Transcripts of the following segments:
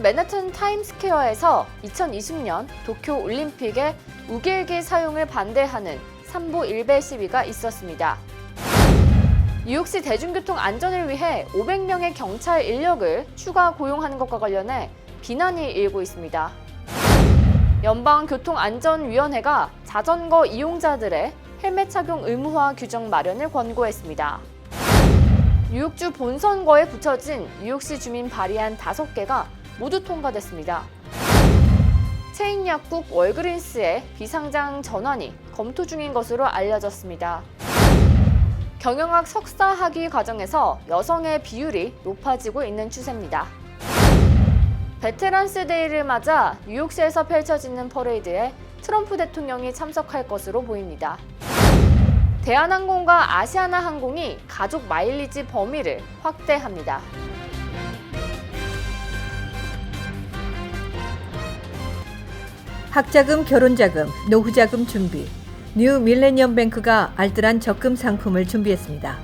맨하튼 타임스퀘어에서 2020년 도쿄 올림픽의 우길기 사용을 반대하는 삼보 일배 시위가 있었습니다. 뉴욕시 대중교통 안전을 위해 500명의 경찰 인력을 추가 고용하는 것과 관련해 비난이 일고 있습니다. 연방교통안전위원회가 자전거 이용자들의 헬멧 착용 의무화 규정 마련을 권고했습니다. 뉴욕주 본선거에 붙여진 뉴욕시 주민 발의안 5개가 모두 통과됐습니다. 체인 약국 월그린스의 비상장 전환이 검토 중인 것으로 알려졌습니다. 경영학 석사 학위 과정에서 여성의 비율이 높아지고 있는 추세입니다. 베테랑스 데이를 맞아 뉴욕시에서 펼쳐지는 퍼레이드에 트럼프 대통령이 참석할 것으로 보입니다. 대한항공과 아시아나항공이 가족 마일리지 범위를 확대합니다. 학자금, 결혼자금, 노후자금 준비. 뉴 밀레니엄 뱅크가 알뜰한 적금 상품을 준비했습니다.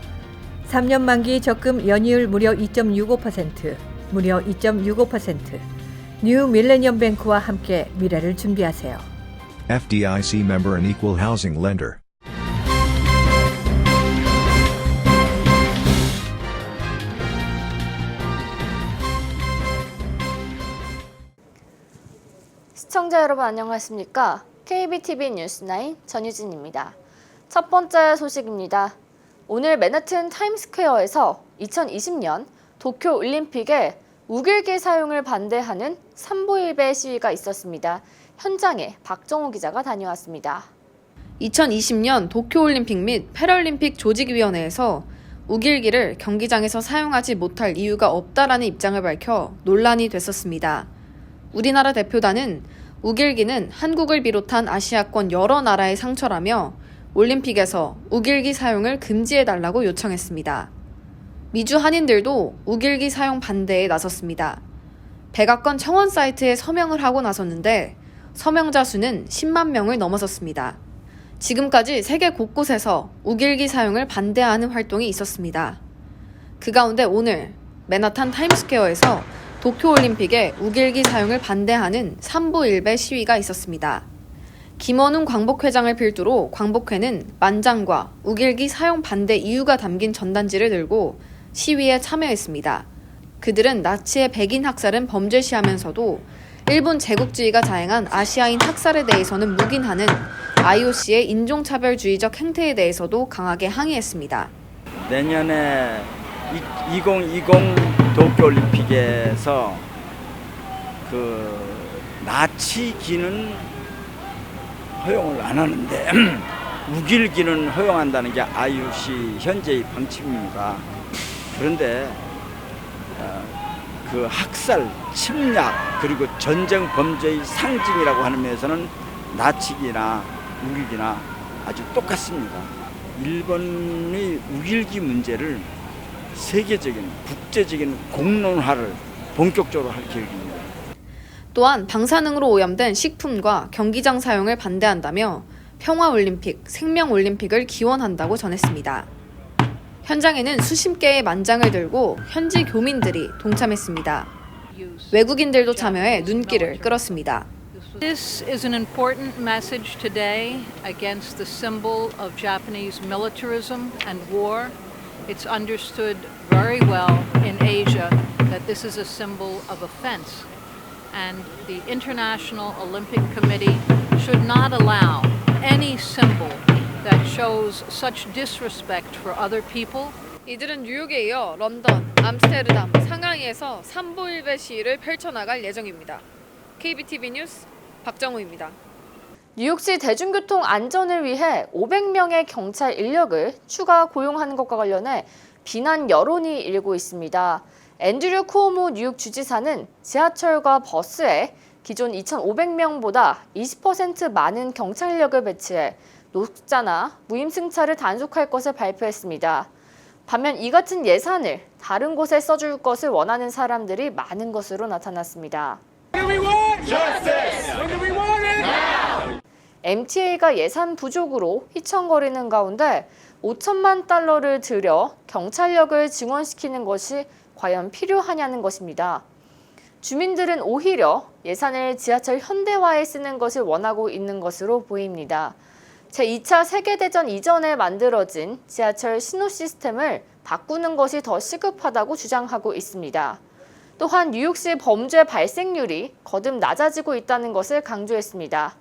3년 만기 적금 연이율 무려 2.65%, 무려 2.65%. 뉴 밀레니엄 뱅크와 함께 미래를 준비하세요. FDIC member and equal housing lender. 시청자 여러분 안녕하십니까? KBTV 뉴스9 전유진입니다. 첫 번째 소식입니다. 오늘 맨하튼 타임스퀘어에서 2020년 도쿄 올림픽의 우길기 사용을 반대하는 삼보일배 시위가 있었습니다. 현장에 박정호 기자가 다녀왔습니다. 2020년 도쿄올림픽 및 패럴림픽 조직위원회에서 우길기를 경기장에서 사용하지 못할 이유가 없다라는 입장을 밝혀 논란이 됐었습니다. 우리나라 대표단은 우길기는 한국을 비롯한 아시아권 여러 나라의 상처라며 올림픽에서 우길기 사용을 금지해달라고 요청했습니다. 미주 한인들도 우길기 사용 반대에 나섰습니다. 백악관 청원 사이트에 서명을 하고 나섰는데 서명자 수는 10만 명을 넘어섰습니다. 지금까지 세계 곳곳에서 우길기 사용을 반대하는 활동이 있었습니다. 그 가운데 오늘 맨하탄 타임스퀘어에서 도쿄올림픽의 우길기 사용을 반대하는 삼보일배 시위가 있었습니다. 김원웅 광복회장을 필두로 광복회는 만장과 우길기 사용 반대 이유가 담긴 전단지를 들고 시위에 참여했습니다. 그들은 나치의 백인 학살은 범죄시하면서도 일본 제국주의가 자행한 아시아인 학살에 대해서는 묵인하는 IOC의 인종차별주의적 행태에 대해서도 강하게 항의했습니다. 내년에 2020 도쿄올림픽에서 나치기는 허용을 안 하는데 우길기는 허용한다는 게 IOC 현재의 방침입니다. 그런데 그 학살, 침략 그리고 전쟁 범죄의 상징이라고 하는 면에서는 나치기나 우길기나 아주 똑같습니다. 일본의 우길기 문제를 세계적인 국제적인 공론화를 본격적으로 할 계획입니다. 또한 방사능으로 오염된 식품과 경기장 사용을 반대한다며 평화올림픽, 생명올림픽을 기원한다고 전했습니다. 현장에는 수십 개의 만장을 들고 현지 교민들이 동참했습니다. 외국인들도 참여해 눈길을 끌었습니다. This is an important message today against the symbol of Japanese militarism and war. It's understood very well in Asia that this is a symbol of offense, and the International Olympic Committee should not allow any symbol that shows such disrespect for other people. 이들은 뉴욕에 이어 런던, 암스테르담, 상하이에서 삼보일배 시위를 펼쳐나갈 예정입니다. KBTV 뉴스 박정우입니다. 뉴욕시 대중교통 안전을 위해 500명의 경찰 인력을 추가 고용하는 것과 관련해 비난 여론이 일고 있습니다. 앤드류 쿠오모 뉴욕 주지사는 지하철과 버스에 기존 2,500명보다 20% 많은 경찰 인력을 배치해 노숙자나 무임승차를 단속할 것을 발표했습니다. 반면 이 같은 예산을 다른 곳에 써줄 것을 원하는 사람들이 많은 것으로 나타났습니다. MTA가 예산 부족으로 휘청거리는 가운데 5천만 달러를 들여 경찰력을 증원시키는 것이 과연 필요하냐는 것입니다. 주민들은 오히려 예산을 지하철 현대화에 쓰는 것을 원하고 있는 것으로 보입니다. 제2차 세계대전 이전에 만들어진 지하철 신호 시스템을 바꾸는 것이 더 시급하다고 주장하고 있습니다. 또한 뉴욕시 범죄 발생률이 거듭 낮아지고 있다는 것을 강조했습니다.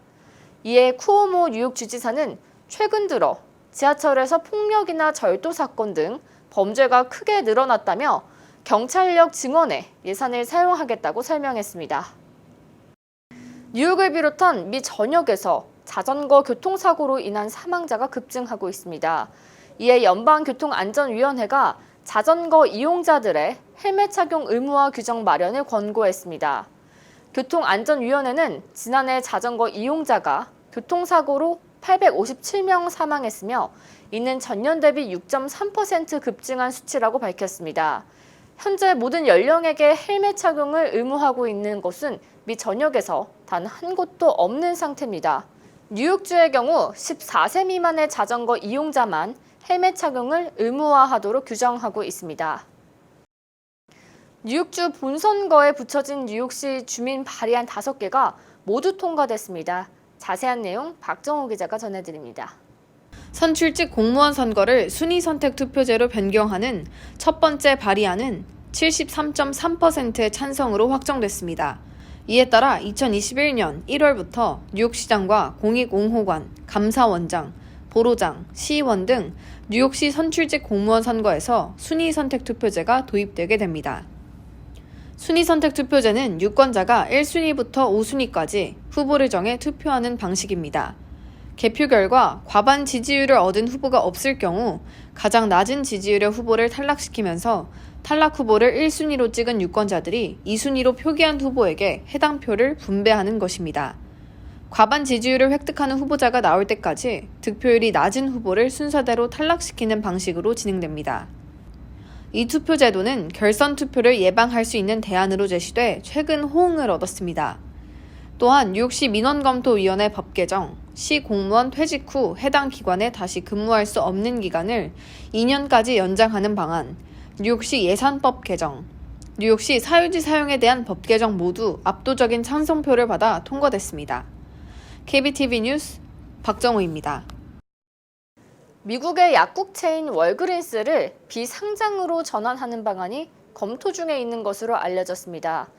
이에 쿠오모 뉴욕 주지사는 최근 들어 지하철에서 폭력이나 절도 사건 등 범죄가 크게 늘어났다며 경찰력 증원에 예산을 사용하겠다고 설명했습니다. 뉴욕을 비롯한 미 전역에서 자전거 교통사고로 인한 사망자가 급증하고 있습니다. 이에 연방교통안전위원회가 자전거 이용자들의 헬멧 착용 의무화 규정 마련을 권고했습니다. 교통안전위원회는 지난해 자전거 이용자가 교통사고로 857명 사망했으며 이는 전년 대비 6.3% 급증한 수치라고 밝혔습니다. 현재 모든 연령에게 헬멧 착용을 의무화하고 있는 곳은 미 전역에서 단 한 곳도 없는 상태입니다. 뉴욕주의 경우 14세 미만의 자전거 이용자만 헬멧 착용을 의무화하도록 규정하고 있습니다. 뉴욕주 본선거에 붙여진 뉴욕시 주민 발의안 5개가 모두 통과됐습니다. 자세한 내용 박정호 기자가 전해드립니다. 선출직 공무원 선거를 순위 선택 투표제로 변경하는 첫 번째 발의안은 73.3%의 찬성으로 확정됐습니다. 이에 따라 2021년 1월부터 뉴욕시장과 공익옹호관, 감사원장, 보로장, 시의원 등 뉴욕시 선출직 공무원 선거에서 순위 선택 투표제가 도입되게 됩니다. 순위 선택 투표제는 유권자가 1순위부터 5순위까지 후보를 정해 투표하는 방식입니다. 개표 결과 과반 지지율을 얻은 후보가 없을 경우 가장 낮은 지지율의 후보를 탈락시키면서 탈락 후보를 1순위로 찍은 유권자들이 2순위로 표기한 후보에게 해당 표를 분배하는 것입니다. 과반 지지율을 획득하는 후보자가 나올 때까지 득표율이 낮은 후보를 순서대로 탈락시키는 방식으로 진행됩니다. 이 투표 제도는 결선 투표를 예방할 수 있는 대안으로 제시돼 최근 호응을 얻었습니다. 또한 뉴욕시 민원검토위원회 법 개정, 시 공무원 퇴직 후 해당 기관에 다시 근무할 수 없는 기간을 2년까지 연장하는 방안, 뉴욕시 예산법 개정, 뉴욕시 사유지 사용에 대한 법 개정 모두 압도적인 찬성표를 받아 통과됐습니다. KBTV 뉴스 박정호입니다. 미국의 약국 체인 월그린스를 비상장으로 전환하는 방안이 검토 중에 있는 것으로 알려졌습니다.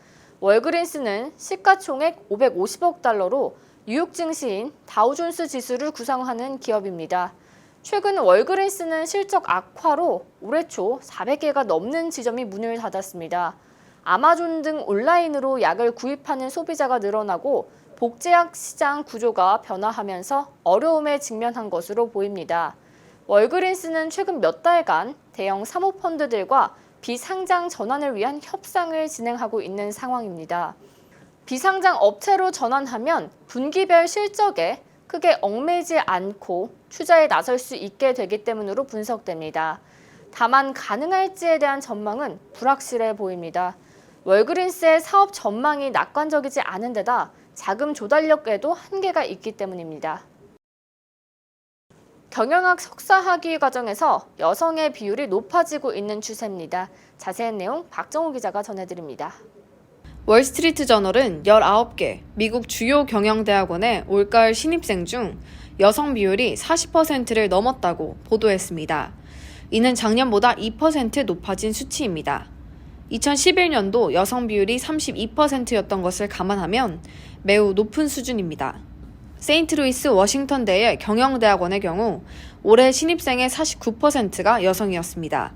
월그린스는 시가총액 550억 달러로 뉴욕 증시인 다우존스 지수를 구성하는 기업입니다. 최근 월그린스는 실적 악화로 올해 초 400개가 넘는 지점이 문을 닫았습니다. 아마존 등 온라인으로 약을 구입하는 소비자가 늘어나고 복제약 시장 구조가 변화하면서 어려움에 직면한 것으로 보입니다. 월그린스는 최근 몇 달간 대형 사모펀드들과 비상장 전환을 위한 협상을 진행하고 있는 상황입니다. 비상장 업체로 전환하면 분기별 실적에 크게 얽매이지 않고 투자에 나설 수 있게 되기 때문으로 분석됩니다. 다만 가능할지에 대한 전망은 불확실해 보입니다. 월그린스의 사업 전망이 낙관적이지 않은 데다 자금 조달력에도 한계가 있기 때문입니다. 경영학 석사 학위 과정에서 여성의 비율이 높아지고 있는 추세입니다. 자세한 내용 박정호 기자가 전해드립니다. 월스트리트 저널은 19개 미국 주요 경영대학원의 올가을 신입생 중 여성 비율이 40%를 넘었다고 보도했습니다. 이는 작년보다 2% 높아진 수치입니다. 2011년도 여성 비율이 32%였던 것을 감안하면 매우 높은 수준입니다. 세인트루이스 워싱턴대의 경영대학원의 경우 올해 신입생의 49%가 여성이었습니다.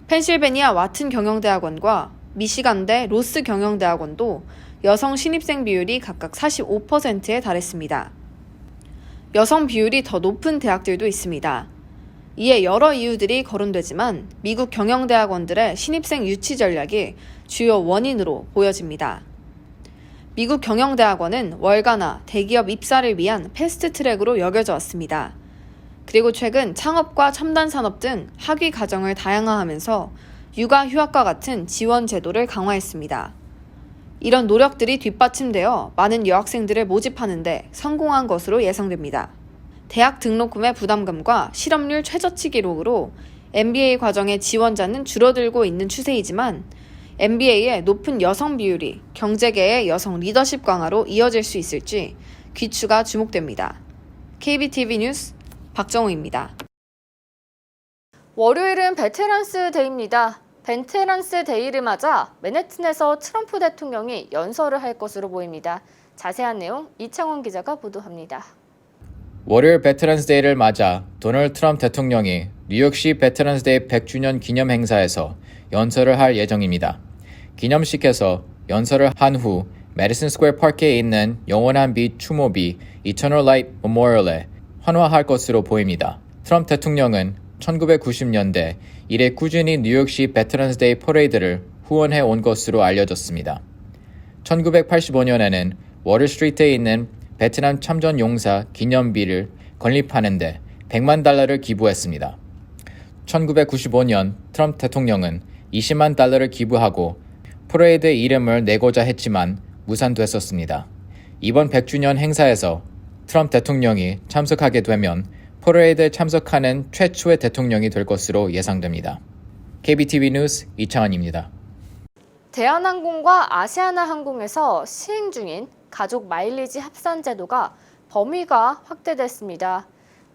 펜실베니아 와튼 경영대학원과 미시간대 로스 경영대학원도 여성 신입생 비율이 각각 45%에 달했습니다. 여성 비율이 더 높은 대학들도 있습니다. 이에 여러 이유들이 거론되지만 미국 경영대학원들의 신입생 유치 전략이 주요 원인으로 보여집니다. 미국 경영대학원은 월가나 대기업 입사를 위한 패스트트랙으로 여겨져 왔습니다. 그리고 최근 창업과 첨단산업 등 학위 과정을 다양화하면서 육아 휴학과 같은 지원 제도를 강화했습니다. 이런 노력들이 뒷받침되어 많은 여학생들을 모집하는 데 성공한 것으로 예상됩니다. 대학 등록금의 부담금과 실업률 최저치 기록으로 MBA 과정의 지원자는 줄어들고 있는 추세이지만 NBA의 높은 여성 비율이 경제계의 여성 리더십 강화로 이어질 수 있을지 귀추가 주목됩니다. KBTV 뉴스 박정우입니다. 월요일은 베테랑스 데이입니다. 베테랑스 데이를 맞아 맨해튼에서 트럼프 대통령이 연설을 할 것으로 보입니다. 자세한 내용 이창원 기자가 보도합니다. 월요일 베테랑스 데이를 맞아 도널드 트럼프 대통령이 뉴욕시 베테랑스 데이 100주년 기념 행사에서 연설을 할 예정입니다. 기념식에서 연설을 한 후 메디슨 스퀘어 파크에 있는 영원한 빛 추모비 Eternal Light Memorial에 환호할 것으로 보입니다. 트럼프 대통령은 1990년대 이래 꾸준히 뉴욕시 베테랑스 데이 퍼레이드를 후원해 온 것으로 알려졌습니다. 1985년에는 워럴스트리트에 있는 베트남 참전 용사 기념비를 건립하는데 $100만 기부했습니다. 1995년 트럼프 대통령은 $20만 기부하고 퍼레이드의 이름을 내고자 했지만 무산됐었습니다. 이번 100주년 행사에서 트럼프 대통령이 참석하게 되면 퍼레이드에 참석하는 최초의 대통령이 될 것으로 예상됩니다. KBTV 뉴스 이창환입니다. 대한항공과 아시아나항공에서 시행 중인 가족 마일리지 합산 제도가 범위가 확대됐습니다.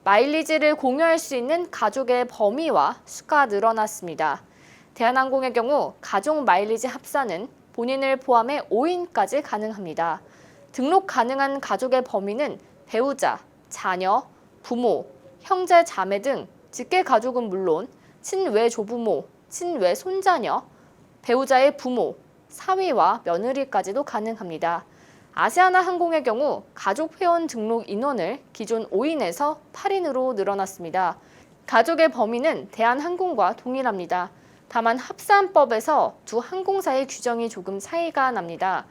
마일리지를 공유할 수 있는 가족의 범위와 수가 늘어났습니다. 대한항공의 경우 가족 마일리지 합산은 본인을 포함해 5인까지 가능합니다. 등록 가능한 가족의 범위는 배우자, 자녀, 부모, 형제, 자매 등 직계 가족은 물론 친외 조부모, 친외 손자녀, 배우자의 부모, 사위와 며느리까지도 가능합니다. 아시아나항공의 경우 가족 회원 등록 인원을 기존 5인에서 8인으로 늘어났습니다. 가족의 범위는 대한항공과 동일합니다. 다만 합산법에서 두 항공사의 규정이 조금 차이가 납니다.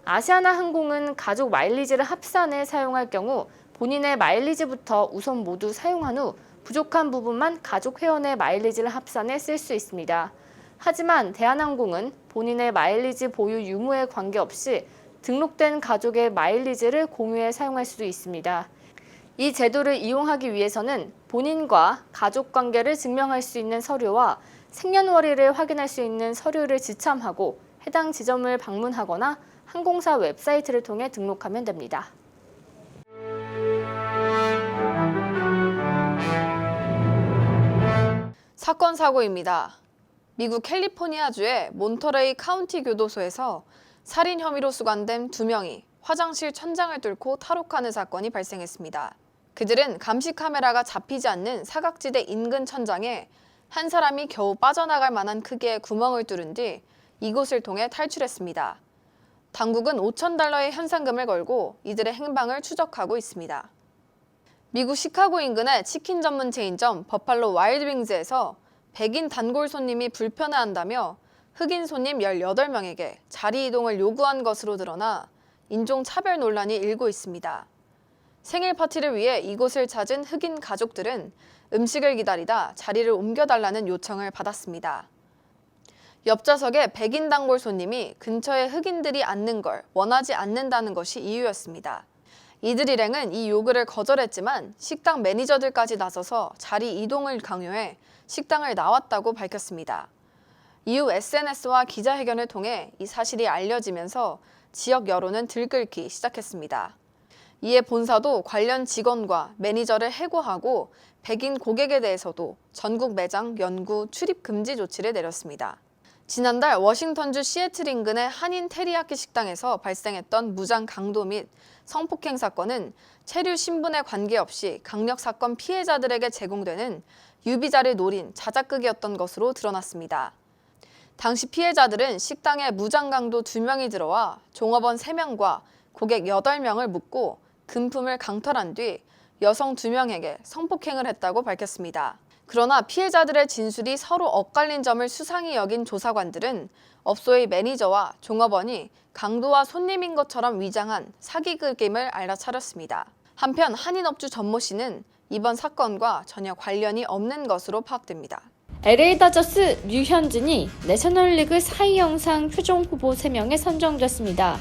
아시아나항공은 가족 마일리지를 합산해 사용할 경우 본인의 마일리지부터 우선 모두 사용한 후 부족한 부분만 가족 회원의 마일리지를 합산해 쓸 수 있습니다. 하지만 대한항공은 본인의 마일리지 보유 유무에 관계없이 등록된 가족의 마일리지를 공유해 사용할 수도 있습니다. 이 제도를 이용하기 위해서는 본인과 가족 관계를 증명할 수 있는 서류와 생년월일을 확인할 수 있는 서류를 지참하고 해당 지점을 방문하거나 항공사 웹사이트를 통해 등록하면 됩니다. 사건 사고입니다. 미국 캘리포니아주의 몬터레이 카운티 교도소에서 살인 혐의로 수감된 2명이 화장실 천장을 뚫고 탈옥하는 사건이 발생했습니다. 그들은 감시 카메라가 잡히지 않는 사각지대 인근 천장에 한 사람이 겨우 빠져나갈 만한 크기의 구멍을 뚫은 뒤 이곳을 통해 탈출했습니다. 당국은 $5,000의 현상금을 걸고 이들의 행방을 추적하고 있습니다. 미국 시카고 인근의 치킨 전문 체인점 버팔로 와일드윙즈에서 백인 단골 손님이 불편해한다며 흑인 손님 18명에게 자리 이동을 요구한 것으로 드러나 인종차별 논란이 일고 있습니다. 생일 파티를 위해 이곳을 찾은 흑인 가족들은 음식을 기다리다 자리를 옮겨달라는 요청을 받았습니다. 옆좌석의 백인 단골 손님이 근처에 흑인들이 앉는 걸 원하지 않는다는 것이 이유였습니다. 이들 일행은 이 요구를 거절했지만 식당 매니저들까지 나서서 자리 이동을 강요해 식당을 나왔다고 밝혔습니다. 이후 SNS와 기자회견을 통해 이 사실이 알려지면서 지역 여론은 들끓기 시작했습니다. 이에 본사도 관련 직원과 매니저를 해고하고 백인 고객에 대해서도 전국 매장 연구 출입 금지 조치를 내렸습니다. 지난달 워싱턴주 시애틀 인근의 한인 테리야키 식당에서 발생했던 무장 강도 및 성폭행 사건은 체류 신분에 관계없이 강력 사건 피해자들에게 제공되는 유비자를 노린 자작극이었던 것으로 드러났습니다. 당시 피해자들은 식당에 무장 강도 2명이 들어와 종업원 3명과 고객 8명을 묶고 금품을 강탈한 뒤 여성 2명에게 성폭행을 했다고 밝혔습니다. 그러나 피해자들의 진술이 서로 엇갈린 점을 수상히 여긴 조사관들은 업소의 매니저와 종업원이 강도와 손님인 것처럼 위장한 사기극임을 알아차렸습니다. 한편 한인업주 전모 씨는 이번 사건과 전혀 관련이 없는 것으로 파악됩니다. LA 다저스 류현진이 내셔널리그 사이영상 최종 후보 3명에 선정됐습니다.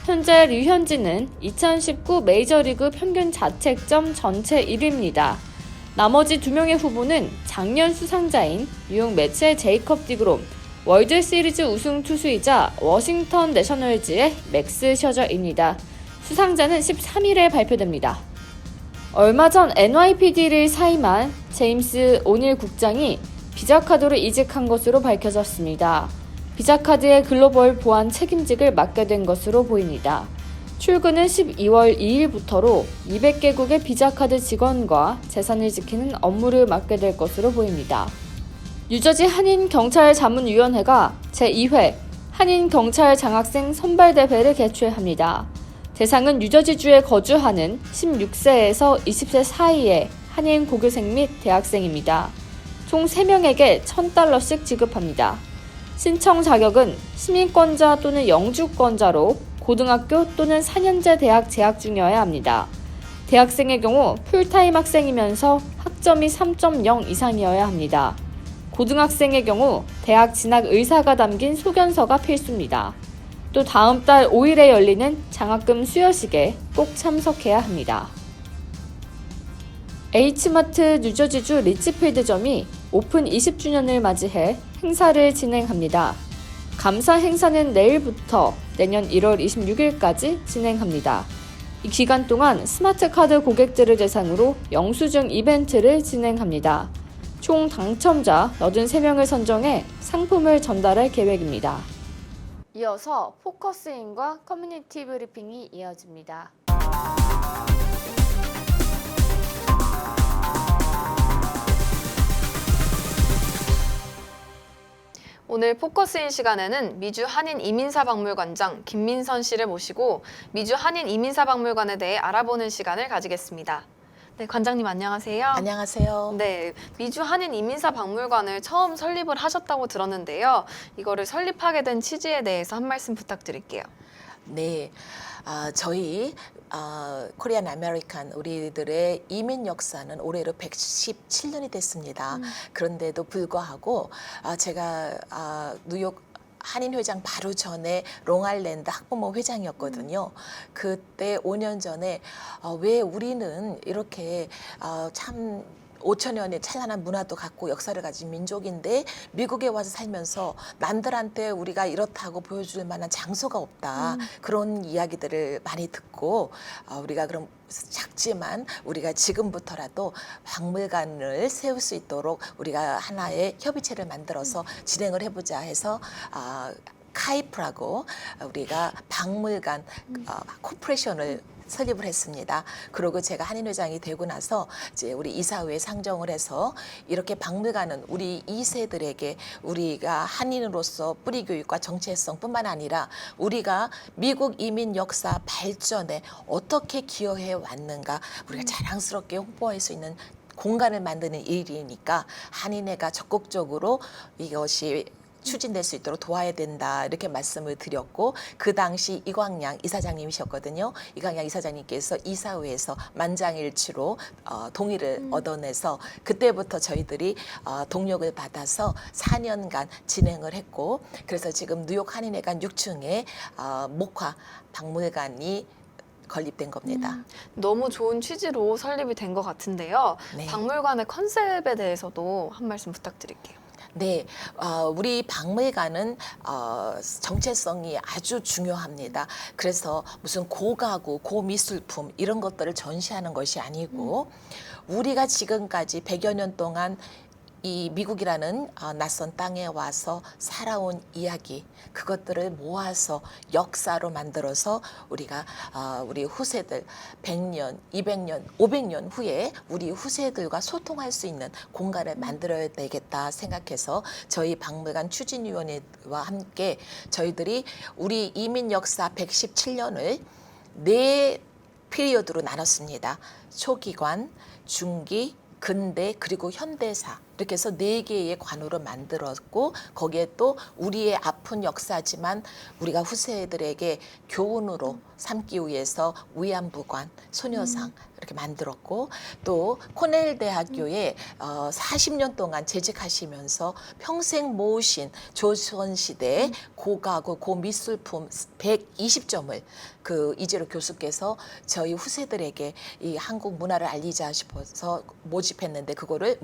현재 류현진은 2019 메이저리그 평균 자책점 전체 1위입니다. 나머지 2명의 후보는 작년 수상자인 뉴욕 매츠의 제이컵 디그롬, 월드 시리즈 우승 투수이자 워싱턴 내셔널즈의 맥스 셔저입니다. 수상자는 13일에 발표됩니다. 얼마 전 NYPD를 사임한 제임스 오닐 국장이 비자카드로 이직한 것으로 밝혀졌습니다. 비자카드의 글로벌 보안 책임직을 맡게 된 것으로 보입니다. 출근은 12월 2일부터로 200개국의 비자카드 직원과 재산을 지키는 업무를 맡게 될 것으로 보입니다. 뉴저지 한인경찰자문위원회가 제2회 한인경찰 장학생 선발대회를 개최합니다. 대상은 뉴저지주에 거주하는 16세에서 20세 사이의 한인 고교생 및 대학생입니다. 총 3명에게 $1,000씩 지급합니다. 신청 자격은 시민권자 또는 영주권자로 고등학교 또는 4년제 대학 재학 중이어야 합니다. 대학생의 경우 풀타임 학생이면서 학점이 3.0 이상이어야 합니다. 고등학생의 경우 대학 진학 의사가 담긴 소견서가 필수입니다. 또 다음 달 5일에 열리는 장학금 수여식에 꼭 참석해야 합니다. H마트 뉴저지주 리치필드점이 오픈 20주년을 맞이해 행사를 진행합니다. 감사 행사는 내일부터 내년 1월 26일까지 진행합니다. 이 기간 동안 스마트카드 고객들을 대상으로 영수증 이벤트를 진행합니다. 총 당첨자 83명을 선정해 상품을 전달할 계획입니다. 이어서 포커스인과 커뮤니티 브리핑이 이어집니다. 오늘 포커스인 시간에는 미주 한인 이민사 박물관장 김민선 씨를 모시고 미주 한인 이민사 박물관에 대해 알아보는 시간을 가지겠습니다. 네, 관장님 안녕하세요. 안녕하세요. 네, 미주 한인 이민사 박물관을 처음 설립을 하셨다고 들었는데요. 이거를 설립하게 된 취지에 대해서 한 말씀 부탁드릴게요. 네, 저희 코리안 아메리칸 우리들의 이민 역사는 올해로 117년이 됐습니다. 그런데도 불구하고 제가 뉴욕 한인회장 바로 전에 롱아일랜드 학부모 회장이었거든요. 그때 5년 전에 왜 우리는 이렇게 참 5천년의 찬란한 문화도 갖고 역사를 가진 민족인데 미국에 와서 살면서 남들한테 우리가 이렇다고 보여줄 만한 장소가 없다. 그런 이야기들을 많이 듣고 우리가 그럼 작지만 우리가 지금부터라도 박물관을 세울 수 있도록 우리가 하나의 협의체를 만들어서 진행을 해보자 해서 카이프라고 우리가 박물관 코퍼레이션을 설립을 했습니다. 그리고 제가 한인회장이 되고 나서 이제 우리 이사회에 상정을 해서 이렇게 박물관은 우리 2세들에게 우리가 한인으로서 뿌리 교육과 정체성뿐만 아니라 우리가 미국 이민 역사 발전에 어떻게 기여해 왔는가 우리가 자랑스럽게 홍보할 수 있는 공간을 만드는 일이니까 한인회가 적극적으로 이것이 추진될 수 있도록 도와야 된다 이렇게 말씀을 드렸고 그 당시 이광양 이사장님이셨거든요. 이광양 이사장님께서 이사회에서 만장일치로 동의를 얻어내서 그때부터 저희들이 동력을 받아서 4년간 진행을 했고 그래서 지금 뉴욕 한인회관 6층에 목화 박물관이 건립된 겁니다. 너무 좋은 취지로 설립이 된 것 같은데요. 네. 박물관의 컨셉에 대해서도 한 말씀 부탁드릴게요. 네, 우리 박물관은 정체성이 아주 중요합니다. 그래서 무슨 고가구, 고미술품 이런 것들을 전시하는 것이 아니고 우리가 지금까지 100여 년 동안 이 미국이라는 낯선 땅에 와서 살아온 이야기 그것들을 모아서 역사로 만들어서 우리가 우리 후세들 100년, 200년, 500년 후에 우리 후세들과 소통할 수 있는 공간을 만들어야 되겠다 생각해서 저희 박물관 추진위원회와 함께 저희들이 우리 이민 역사 117년을 4 피리어드로 나눴습니다. 초기관, 중기, 근대 그리고 현대사 이렇게 해서 4개의 관으로 만들었고 거기에 또 우리의 아픈 역사지만 우리가 후세들에게 교훈으로 삼기 위해서 위안부관, 소녀상 이렇게 만들었고 또 코넬 대학교에 40년 동안 재직하시면서 평생 모으신 조선시대 고가구, 고미술품 120점을 그 이재로 교수께서 저희 후세들에게 이 한국 문화를 알리자 싶어서 모집했는데 그거를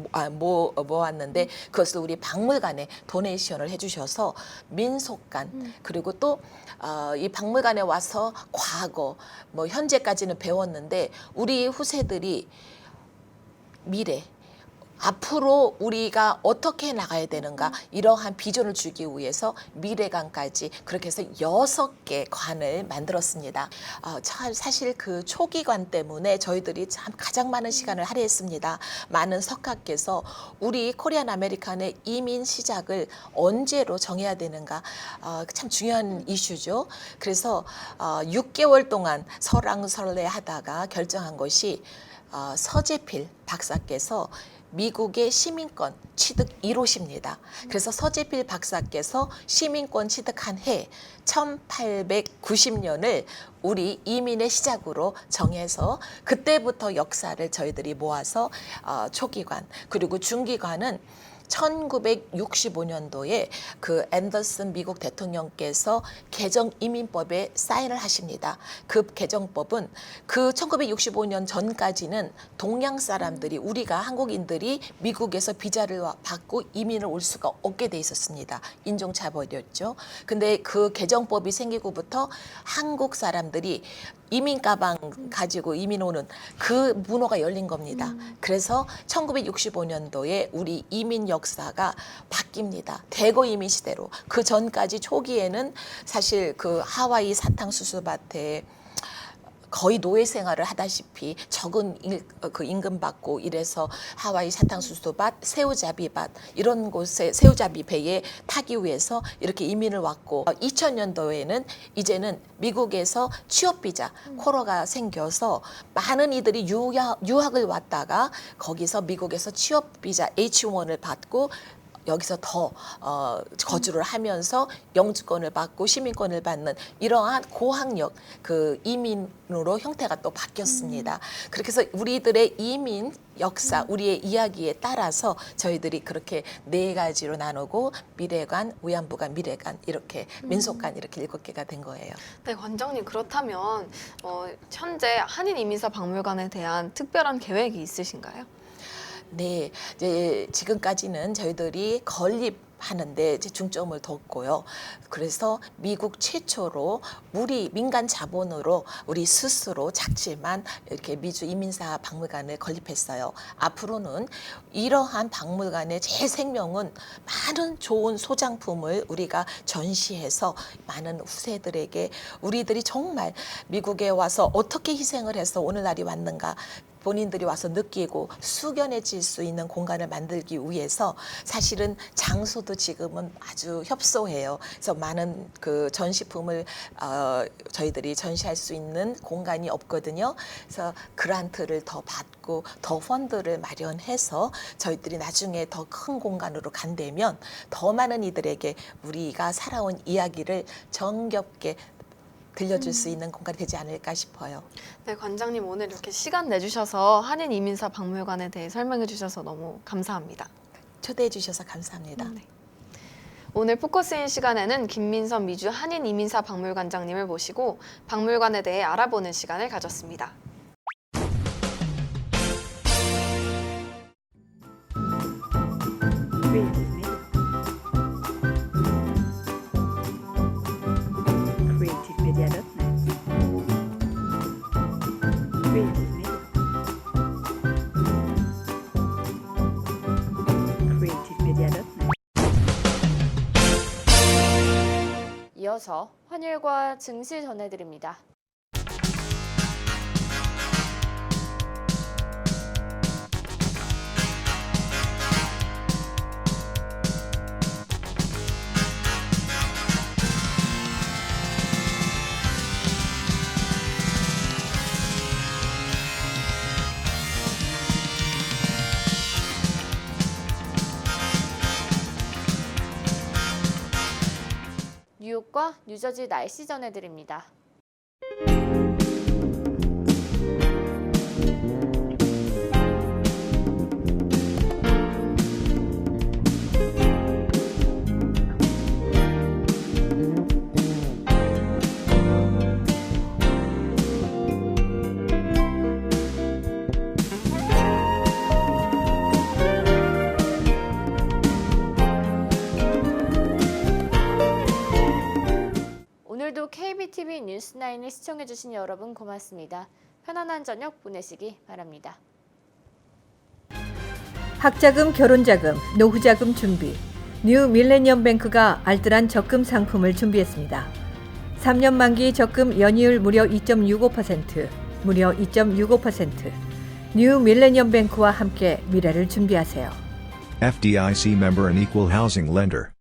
모았는데 그것을 우리 박물관에 도네이션을 해주셔서 민속관 그리고 또 이 박물관에 와서 과거 뭐 현재까지는 배웠는데 우리 후세들이 미래 앞으로 우리가 어떻게 나가야 되는가 이러한 비전을 주기 위해서 미래관까지 그렇게 해서 6개 관을 만들었습니다. 참 사실 그 초기관 때문에 저희들이 참 가장 많은 시간을 할애했습니다. 많은 석학께서 우리 코리안 아메리칸의 이민 시작을 언제로 정해야 되는가 참 중요한 이슈죠. 그래서 6개월 동안 설왕설래 하다가 결정한 것이 서재필 박사께서 미국의 시민권 취득 1호십니다. 그래서 서재필 박사께서 시민권 취득한 해 1890년을 우리 이민의 시작으로 정해서 그때부터 역사를 저희들이 모아서 초기관 그리고 중기관은 1965년도에 그 앤더슨 미국 대통령께서 개정 이민법에 사인을 하십니다. 그 개정법은 그 1965년 전까지는 동양 사람들이 우리가 한국인들이 미국에서 비자를 받고 이민을 올 수가 없게 돼 있었습니다. 인종차별이었죠. 근데 그 개정법이 생기고부터 한국 사람들이 이민 가방 가지고 이민 오는 그 문호가 열린 겁니다. 그래서 1965년도에 우리 이민 역사가 바뀝니다. 대거 이민 시대로. 그 전까지 초기에는 사실 그 하와이 사탕수수밭에 거의 노예 생활을 하다시피 적은 그 임금 받고 이래서 하와이 사탕수수밭, 새우잡이밭 이런 곳에 새우잡이 배에 타기 위해서 이렇게 이민을 왔고 2000년도에는 이제는 미국에서 취업비자 코로나가 생겨서 많은 이들이 유학을 왔다가 거기서 미국에서 취업비자 H1을 받고 여기서 더 거주를 하면서 영주권을 받고 시민권을 받는 이러한 고학력 그 이민으로 형태가 또 바뀌었습니다. 그렇게 해서 우리들의 이민 역사, 우리의 이야기에 따라서 저희들이 그렇게 4가지로 나누고 미래관, 위안부관, 미래관 이렇게 민속관 이렇게 7개가 된 거예요. 네, 관장님 그렇다면 현재 한인 이민사 박물관에 대한 특별한 계획이 있으신가요? 네, 이제 지금까지는 저희들이 건립하는데 이제 중점을 뒀고요. 그래서 미국 최초로 우리 민간 자본으로 우리 스스로 작지만 이렇게 미주 이민사 박물관을 건립했어요. 앞으로는 이러한 박물관의 제 생명은 많은 좋은 소장품을 우리가 전시해서 많은 후세들에게 우리들이 정말 미국에 와서 어떻게 희생을 해서 오늘날이 왔는가 본인들이 와서 느끼고 숙연해질 수 있는 공간을 만들기 위해서 사실은 장소도 지금은 아주 협소해요. 그래서 많은 그 전시품을 저희들이 전시할 수 있는 공간이 없거든요. 그래서 그란트를 더 받고 더 펀드를 마련해서 저희들이 나중에 더 큰 공간으로 간다면 더 많은 이들에게 우리가 살아온 이야기를 정겹게 들려줄 수 있는 공간이 되지 않을까 싶어요. 네, 관장님 오늘 이렇게 시간 내주셔서 한인 이민사 박물관에 대해 설명해 주셔서 너무 감사합니다. 초대해 주셔서 감사합니다. 네. 오늘 포커스인 시간에는 김민선 미주 한인 이민사 박물관장님을 모시고 박물관에 대해 알아보는 시간을 가졌습니다. 이어서 환율과 증시 전해드립니다. 뉴욕과 뉴저지 날씨 전해드립니다. 뉴스9을 시청해주신 여러분 고맙습니다. 편안한 저녁 보내시기 바랍니다. 학자금, 결혼자금, 노후자금 준비. 뉴 밀레니엄 뱅크가 알뜰한 적금 상품을 준비했습니다. 3년 만기 적금 연이율 무려 2.65%, 무려 2.65%. 뉴 밀레니엄 뱅크와 함께 미래를 준비하세요. FDIC member and equal housing lender.